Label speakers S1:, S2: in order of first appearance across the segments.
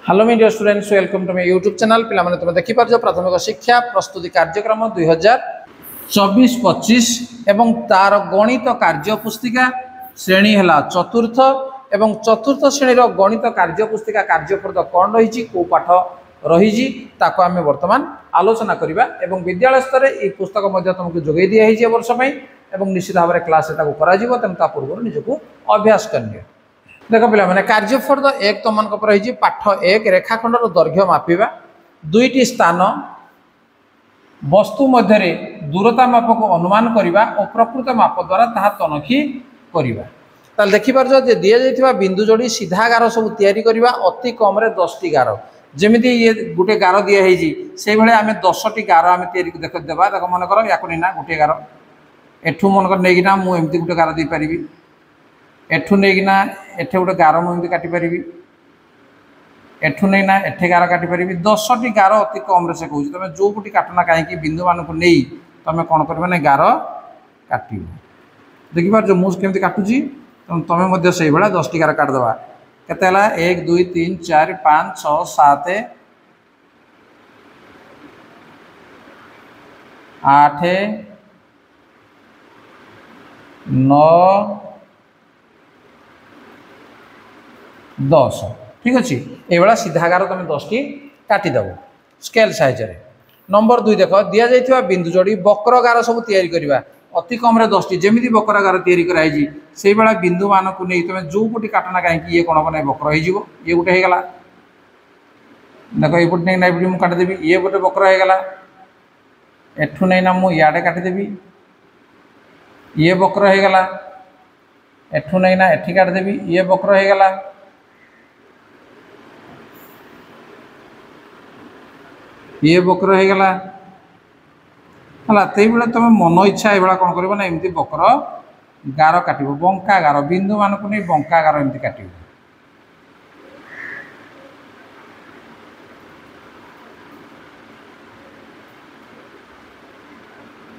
S1: Hello media students welcome to my YouTube channel पिला माने तुम देखि पारजो प्राथमिक शिक्षा प्रस्तुति कार्यक्रम 2024-25 एवं तार गणित कार्य पुस्तिका श्रेणी है चतुर्थ एवं चतुर्थ श्रेणी गणित कार्य पुस्तिका कार्यप्रद कौन रही को पाठ रही ताको आमे वर्तमान आलोचना करिबा एवं विद्यालय स्तर ए पुस्तक मध्य तुमको जोगै दिया है वर्ष में एवं निश्चित भाव में क्लास करा तेणु पूर्व निजक अभ्यास करनी। देख पे मैंने कार्यफर्द एक तुम रही पाठ एक रेखाखंडर दैर्घ्य मापिबा दुईटी स्थान वस्तु मध्य दूरता माप को अनुमान करने और प्रकृत माप द्वारा ताहा तनखी करवा। ताल देखिपार जे दि जाइथिबा बिंदु जोड़ी सीधा गार सब तैयारी करवा अति कम 10टी गार जमीती ये गोटे गार दिखाई से भाई आम 10टी गार आम तैयारी देवा देख मन कर या गोटे गार एठू मनकर नहींना मुझे गोटे गार दे पारि एठू नहींना एठे गोटे गार मुझे काटिपारि एठू नहींना एठे गार काटिपारि 10टी गार अति कम से कहूँ तुम जो गोटी काटना कहीं बिंदु मानक नहीं तुम कौन कर गार काट देखिपार जो मुझे केमती काटुची तुम्हें से भाया 10टी गार काटिदेवा केते 1 2 3 4 5 6 7 8 9 10 ठीक अच्छे ये सीधा गार तुम 10टी काटिदेव स्केल साइज नंबर 2 देख दि जाइथिबा बिंदु जोड़ी वक्र गार सब तैयारी करवा अति कम 10टी जमी वक्र गार तैयारी कराई से भाया बिंदु मान को नहीं तुम जो पटी काटना कहीं ये कौन हम वक्र हो ये गोटे होगा देख ये पटे नहीं मुझे काटिदेवी ये गोटे वक्र होगा एठू नहीं ना मुझे इे काटिदेवी ये वक्र होगा एठू नहीं ना एठी काटिदेवी ये वक्र होगा ये वक्र होगा है तुम मन इच्छा ये कौन कर एमती वक्र गार काट बंका गार बिंदु मान को नहीं बंका गार एमती काट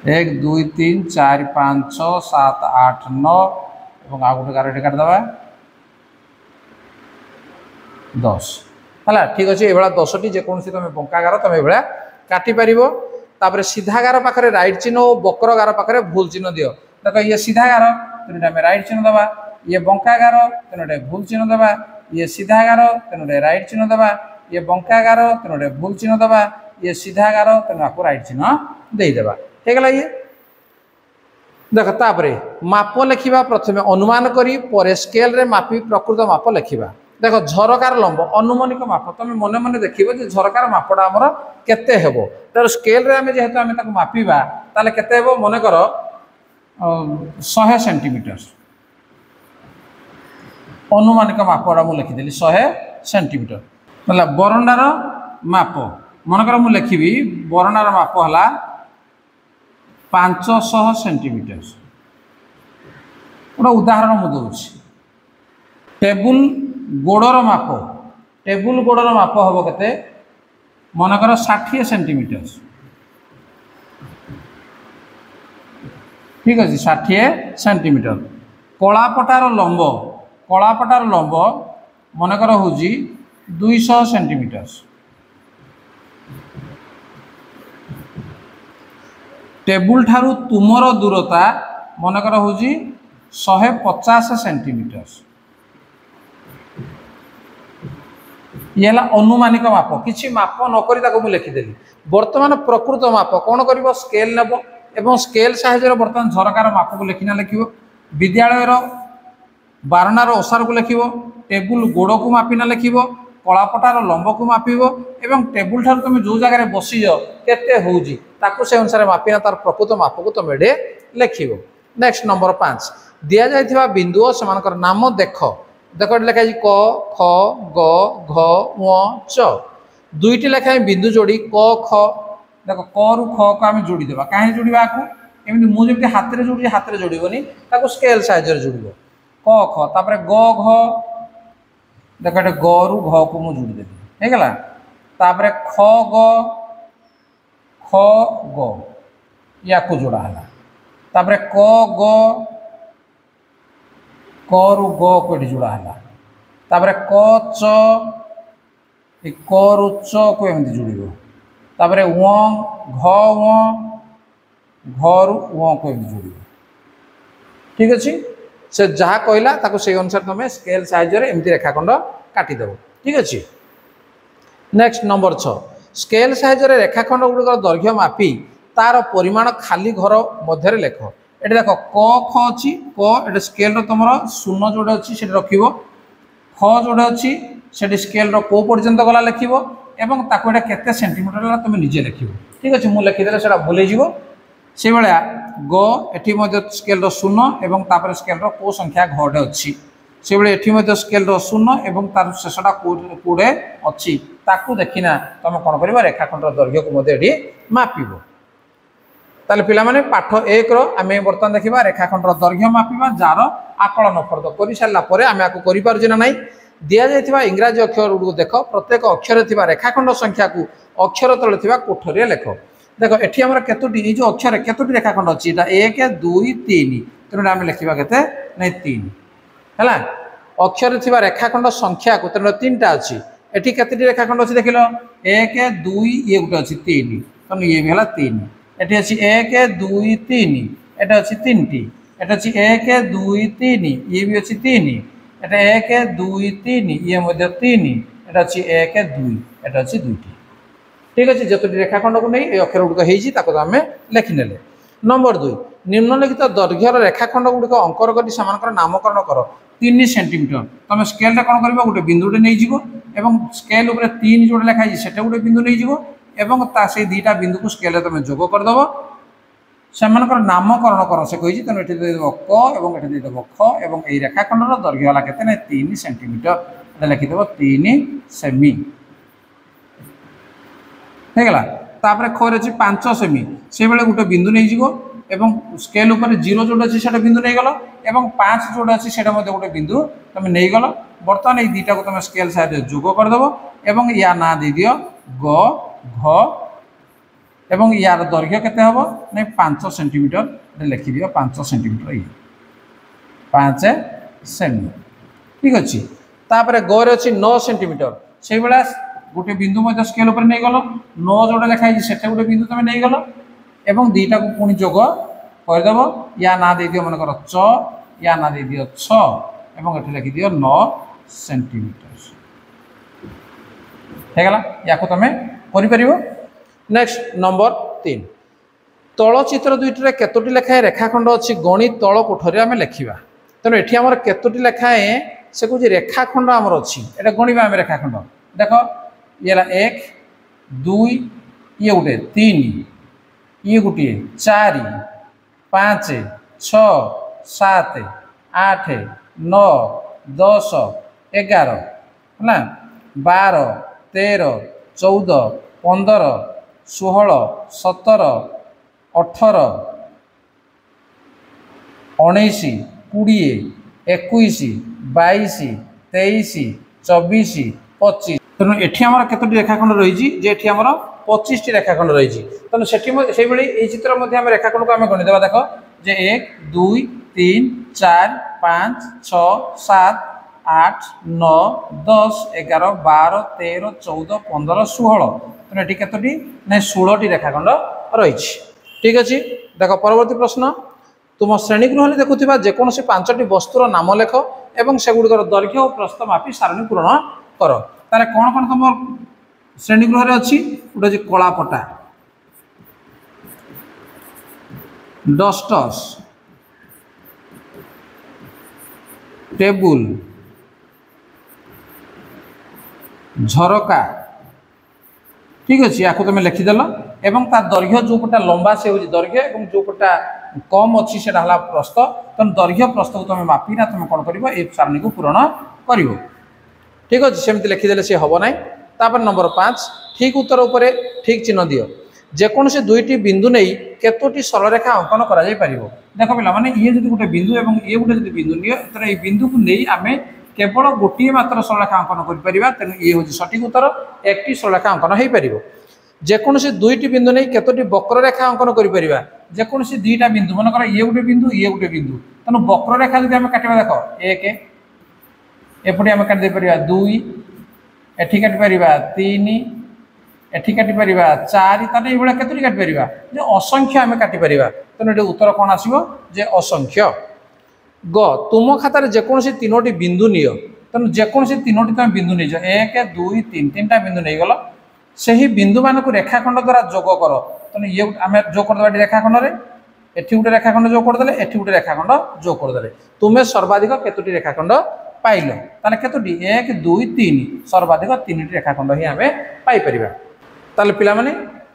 S1: 1 2 3 4 5 6 7 8 9 और आ गोटे गार काटिदेवा 10 है ठीक अच्छे ये 10टी जेकोसी तुम बंका गार तुम ये काटिपार तापर सीधा गार पाखे राइट चिन्ह और वक्र गार पाखे भूल चिन्ह दियो देख ये सीधा गार तेनाली आम राइट चिन्ह देवा ये बंका गार तेनाली भूल चिन्ह देवा ये सीधा गार तेनाली राइट चिन्ह देवा ये बंका गार तेनाली भूल चिन्ह देवा ये सीधा गार तेणु आपको राइट चिन्ह देदेवा होगा ये देख तापर माप लिखा प्रथम अनुमान करी पर स्केल रे मापी प्रकृत माप लिखा देख झरकार लंब अनुमानिक माप तुम मन मन देख झरकार मापटा आमर केते हेबो तर स्केल रे आमे जेहेतु आमे ताको मापिबा ताले केते हेबो मने कर 100 सेंटीमीटर अनुमानिक मापटा मु लिखि देली 100 सेंटीमीटर मतलब बरंडार माप मन कर मु लिखिबी बरंडार माप हला 500 सेंटीमीटर गोटे उदाहरण मु दूची टेबुल गोड़र माप टेबुल गोड़र माप हम के मनकर 60 सेंटीमीटर ठीक अच्छे 60 सेंटीमीटर कलापटार लंब मनकर हूँ 200 सेंटीमीटर टेबुल ठारू तुमर दूरता मनकर हूँ 150 सेंटीमीटर ये अनुमानिक माप किसी माप नक लिखिदेली बर्तमान प्रकृत माप कौन कर स्केल नेब एवं स्केल साहाय्य बर्तमान झरकार माप को लिखिना लिख विद्यालय बारणार ओसार को लिख टेबुल गोड़ को मापिना लिख कलापटार लंब को मापिब एवं टेबुल ठार तुम जो जगह बसीज केते होउजी ताकू से अनुसार मापिना तार प्रकृत माप को तुम ये लिख। नेक्स्ट नंबर 5 दि जाइथिबा बिंदु से नाम देख देख लिखाई क ख ग घ ङ च दुईटी लेखाएं बिंदु जोड़ी क ख देख क रु ख को आम जोड़ीदेवा कहीं जोड़ा आपको एमती मुझे हाथ में जोड़ी हाथ में जोड़बनी स्केल साइज जोड़ क ख तापर ग घ देख ये ग रु घ को मुझे जोड़देवी होगला तापर ख ग या जोड़ा है तापर क ग क रु ग को जोड़ा है तापर क च क रु च को एमती जोड़ तापर घ घ रु को एमती जोड़ ठीक अच्छे से जहाँ कहला से अनुसार तुम स्केल साहाय्य एमती रेखाखंड काटिदेव ठीक अच्छे। नेक्स्ट नंबर 6 स्केल साहाय्य रेखाखंड गुड़िक दैर्घ्य मापी तार परिमाण खाली घर मध्य लेख ये देख क ख अच्छी क ये स्केल तुम शून्य जोड़े अच्छी से रख ख जोड़े अच्छी से स्केल को पर्यंत गला लिख एवं ताको एटा केते सेंटीमीटर तुम निजे लिख ठीक अच्छे मुझे लिखिदेले से भूल से भाया ग एटी स्केल शून्य एवं तापर स्केल को संख्या घटे अच्छी से भाई एटी स्केल शून्य एवं तार शेषटा कौड़े अच्छी ताकू देखिना तुम कौन कर रेखाखंड दैर्घ्य को ये मापिब ताले पिला माने पाठ 1 आम बर्तमान देखा रेखाखंड दैर्घ्य मापिबा जार आकलन फर्द कर सारापर आम आपको करें ना दि जाइए इंग्राजी अक्षर गुड़ देख प्रत्येक अक्षर रेखाखंड संख्या को अक्षर तले कोठरी लेख देख एटी आम केतोटी जो अक्षर केतोटी रेखाखंड अच्छी 1 2 3 तेणु आम लिखा के नहीं 3 है अक्षर थी रेखाखंड संख्या को तेणु 3टा अच्छी एटी केतोटी रेखाखंड अच्छी देख लो 1 2 ये गोटे अच्छी 3 तेणु ये भी है 3 एटी अच्छी 1 2 3 एटा अच्छी 3टी एटा अच्छी 1 2 3 ये भी अच्छी 3 एटा 1 2 3 ये 3 एटा अच्छी 1 2 एटा अच्छी 2टी ठीक अच्छे जतोटी रेखाखंड को नहीं अक्षर गुड़िक आम लिखिने। नंबर 2 निम्नलिखित दैर्घ्यर रेखाखंड गुड़िक अंकर कर सेमानकर नामकरण कर 3 सेंटीमीटर तुम स्केल कौन कर गोटे बिंदुटे नहीं जीव स्केल उपर 3 जोड़े लिखाई से गोटे बिंदु नहीं जीव एवं से दुईटा बिंदु को स्केल तुम जोग करदेव से नामकरण कर से कही तेणु ये देदेव क और ये देदेव ख और ये रेखाखंडर दैर्घ्य है के 3 सेंटीमीटर लिखिदेव 3 सेमी होगा तापर ख रही 5 सेमी से बेले गोटे बिंदु नहीं जीव एवं स्केल उपर 0 जोड़े अच्छी से बिंदु नहीं गल और 5 जोड़े अच्छी से गोटे बिंदु तुम नहीं गल बर्तमान ये दुईटा को तुम स्केल साहाय्य जोग करदेव और या ना दे दियो ग घ एवं यार दैर्घ्य केते हबो नहीं 5 सेंटीमीटर लिखि दियो 5 सेंटीमीटर ये 5 सेमी ठीक अच्छे तापर ग रे 9 सेंटीमीटर से बेला गोटे बिंदु मध्य स्केल उपर नहीं गल 9 जोड़े लिखाई से गोटे बिंदु तुम नहीं गल एवं दुईटा को पुणी जोग करदेव या ना दे दियो मन कर च या ना दे दियो 6 एवं एठी लिखि दियो 9 सेंटीमीटर हेगला या को तमे करि परिबो। नेक्स्ट नंबर 3 तल चित्र दुईटे केतोटी लेखाएं रेखाखंड अच्छी गणित तल कोठरी आम लिखा तेणु ये आम केतोटी लेखाएं से कौन रेखाखंड आमर अच्छी एटा गणिबा आम रेखाखंड देख ये 1 2 ये गोटे 3 ये गोटे 4 5 6 7 8 9 10 11 है 12 13 14 15 16 17 18 19 20 21 22 23 24 25 तेणु एटी आम केतोटी रेखाखंड रही जे आमर 25 टी रेखाखंड रही तेणु से चित्र आम रेखाखंड को आम गणिदेवा देख जे 1 2 3 4 5 6 7 8 9 10 11 12 13 14 15 16 तेणु ये केतोटी ना 16 टी रेखाखंड रही ठीक अच्छे। देख परवर्ती प्रश्न तुम श्रेणीगृह देखुवा जेकोसी 5टी वस्तुर नाम लेख और से गुड़िकर दैर्घ्य और प्रस्थ मापी सारणी पूरण कर तार कौन कौन तुम श्रेणीगृह अच्छी गोटे कलापटा डस्टर्स टेबुल झरका ठीक अच्छे या तुम लिखिदेल एवं ता दैर्घ्य जो पटा लंबा से हो दैर्घ्य और जो पटा कम अच्छी से प्रस्थ तेनाली दैर्घ्य प्रस्थ को तुम मापिना तुम कौन कर सारणी को पूरण कर ठीक अच्छे सेमती लिखिदेले सी हम ना तापर नंबर 5 ठीक उत्तर उपर ठीक चिन्ह दियो जेकोसी दुईटी बिंदु नहीं केतोटी सरलरेखा अंकन कर देख पिला माने ये जो गोटे बिंदु और ये गोटे बिंदु नियो तो ये बिंदु को नहीं आम केवल गोटे मात्र सरलरेखा अंकन कर तेणु ये हूँ सठिक उत्तर एक सरलरेखा अंकन हो पार जेकोसी दुईटी बिंदु नहीं केतोटी वक्ररेखा अंकन कर जेकोसी दुईटा बिंदु मनकर ये गोटे बिंदु तेणु वक्ररेखा जब आम काटा देख 1 एपटे आम काटि 2 एठी काटि परिबा 3 एठी काटि परिबा 4 ताने एबोला केतोटी काटि परिबा जे असंख्य आमे काटि परिबा तने एटे उत्तर कोन आसीबो जे असंख्य। ग तुम खाता रे जेकोसी तीनोटी बिंदु नियो तने जेकोसी तीनोटी तुम बिंदु नै जो 1 2 3 तीनटा बिंदु नै गलो सही बिंदु मान को रेखाखंड द्वारा जोग कर तने ये आमे जोग कर दबा रेखाखंड रे एठी गुटे रेखाखंड जोग कर देले एठी गुटे रेखाखंड जोग कर देले तुमे सर्वाधिक केतोटी रेखाखंड पाइल ताले केतोटी 1 2 3 सर्वाधिक 3टी रेखाखंड ही आमे पाई परिबा। ताले पिला माने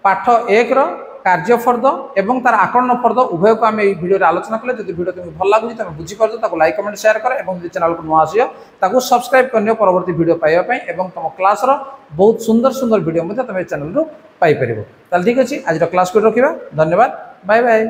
S1: पाठ 1 रो कार्यफर्द एवं तार आकलन फर्द उभय को आम ये भिडियो आलोचना कले जब भिडियो तुम्हें भल लगुच तुम बुझी पार्छ ताको लाइक कमेंट शेयर कर एवं चैनल को नुआ आसियो ताको सब्सक्राइब करनियो परवर्ती भिडियो पाइबा पई एवं तुम क्लास रो बहुत सुंदर सुंदर भिडियो मध्ये तुम चैनल रो पाई परिबो। ताल ठीक अछि आज रो क्लास को रखिबा। धन्यवाद। Bye bye.